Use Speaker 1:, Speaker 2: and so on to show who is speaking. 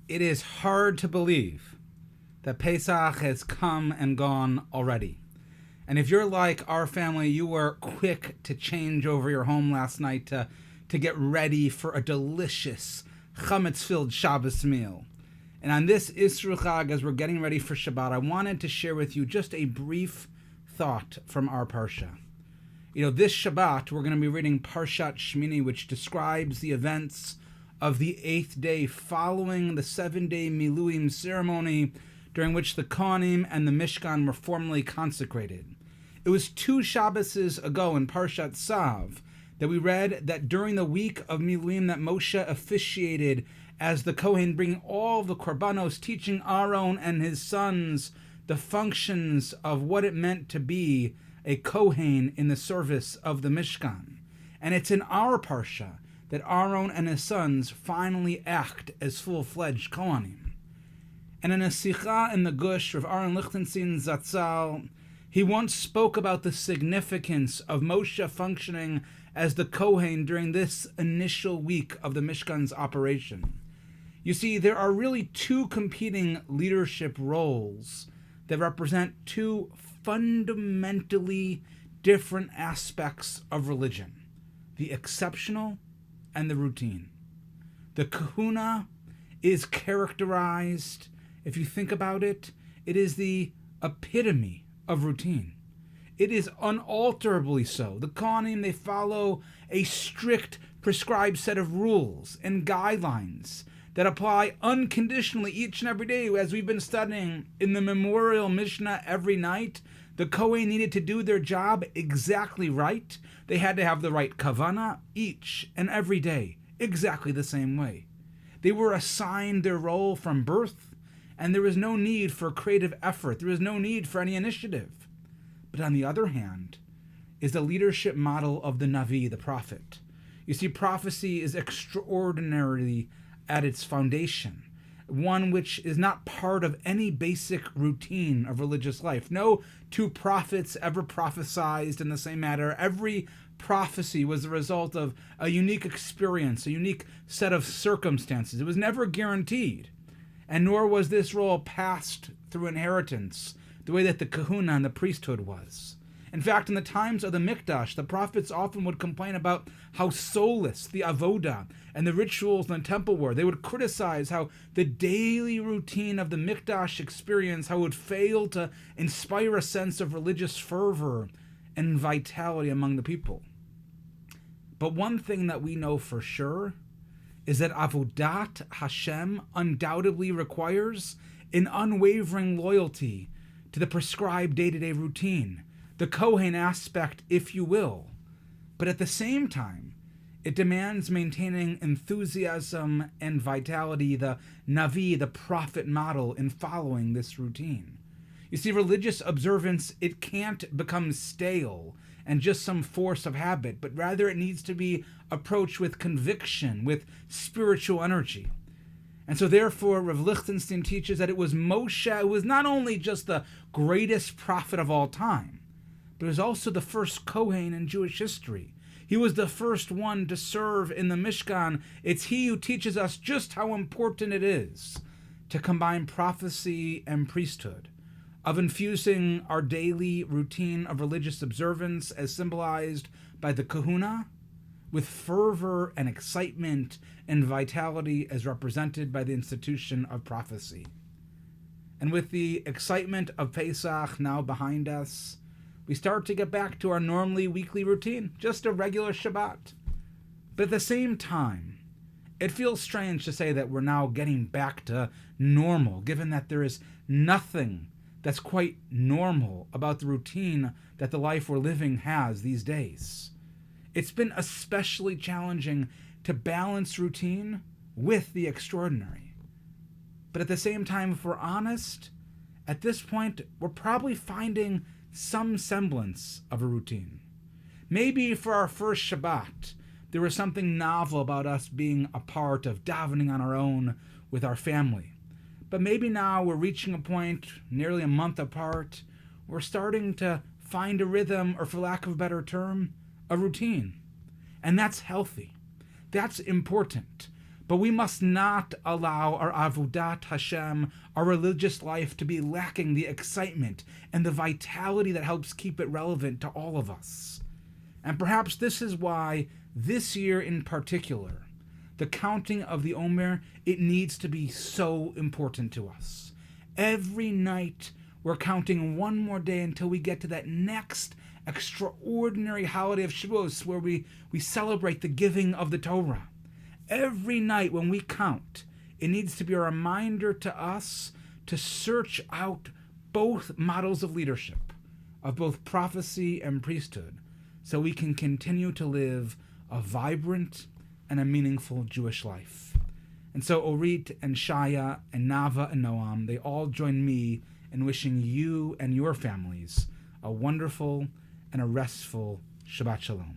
Speaker 1: It is hard to believe that Pesach has come and gone already. And if you're like our family, you were quick to change over your home last night to get ready for a delicious chametz-filled Shabbos meal. And on this Isru Chag, as we're getting ready for Shabbat, I wanted to share with you just a brief thought from our Parsha. This Shabbat, we're going to be reading Parshat Shemini, which describes the events of the 8th day following the 7-day Miluim ceremony, during which the Kohanim and the Mishkan were formally consecrated. It was 2 Shabboses ago in Parshat Tzav that we read that during the week of Miluim that Moshe officiated as the Cohen, bringing all the korbanos, teaching Aaron and his sons the functions of what it meant to be a Cohen in the service of the Mishkan. And it's in our Parsha that Aaron and his sons finally act as full-fledged Kohanim. And in a Sikha in the Gush of Aaron Lichtenstein Zatzal, he once spoke about the significance of Moshe functioning as the Kohen during this initial week of the Mishkan's operation. You see, there are really 2 competing leadership roles that represent 2 fundamentally different aspects of religion: the exceptional and the routine. The kahuna is characterized, if you think about it, it is the epitome of routine. It is unalterably so. The Kohanim, they follow a strict prescribed set of rules and guidelines that apply unconditionally each and every day. As we've been studying in the memorial Mishnah every night, the Cohen needed to do their job exactly right. They had to have the right kavana each and every day, exactly the same way. They were assigned their role from birth, and there was no need for creative effort. There was no need for any initiative. But on the other hand is the leadership model of the Navi, the prophet. You see, prophecy is extraordinarily at its foundation, one which is not part of any basic routine of religious life. No 2 prophets ever prophesied in the same matter. Every prophecy was the result of a unique experience, a unique set of circumstances. It was never guaranteed, and nor was this role passed through inheritance the way that the kahuna and the priesthood was. In fact, in the times of the Mikdash, the prophets often would complain about how soulless the avodah and the rituals in the temple were. They would criticize how the daily routine of the Mikdash experience, how it would fail to inspire a sense of religious fervor and vitality among the people. But one thing that we know for sure is that avodat Hashem undoubtedly requires an unwavering loyalty to the prescribed day-to-day routine, the Kohen aspect, if you will. But at the same time, it demands maintaining enthusiasm and vitality, the Navi, the prophet model, in following this routine. You see, religious observance, it can't become stale and just some force of habit, but rather it needs to be approached with conviction, with spiritual energy. And so therefore, Rav Lichtenstein teaches that it was Moshe who was not only just the greatest prophet of all time, but he was also the first Kohen in Jewish history. He was the first one to serve in the Mishkan. It's he who teaches us just how important it is to combine prophecy and priesthood, of infusing our daily routine of religious observance as symbolized by the kahuna with fervor and excitement and vitality as represented by the institution of prophecy. And with the excitement of Pesach now behind us, we start to get back to our normally weekly routine, just a regular Shabbat. But at the same time, it feels strange to say that we're now getting back to normal, given that there is nothing that's quite normal about the routine that the life we're living has these days. It's been especially challenging to balance routine with the extraordinary. But at the same time, if we're honest, at this point, we're probably finding some semblance of a routine. Maybe for our first Shabbat, there was something novel about us being a part of davening on our own with our family. But maybe now we're reaching a point, nearly a month apart, we're starting to find a rhythm, or for lack of a better term, a routine. And that's healthy. That's important. But we must not allow our avodat Hashem, our religious life, to be lacking the excitement and the vitality that helps keep it relevant to all of us. And perhaps this is why this year in particular, the counting of the Omer, it needs to be so important to us. Every night we're counting one more day until we get to that next extraordinary holiday of Shavuos, where we celebrate the giving of the Torah. Every night when we count, it needs to be a reminder to us to search out both models of leadership, of both prophecy and priesthood, so we can continue to live a vibrant and a meaningful Jewish life. And so Orit and Shaya and Nava and Noam, they all join me in wishing you and your families a wonderful and a restful Shabbat Shalom.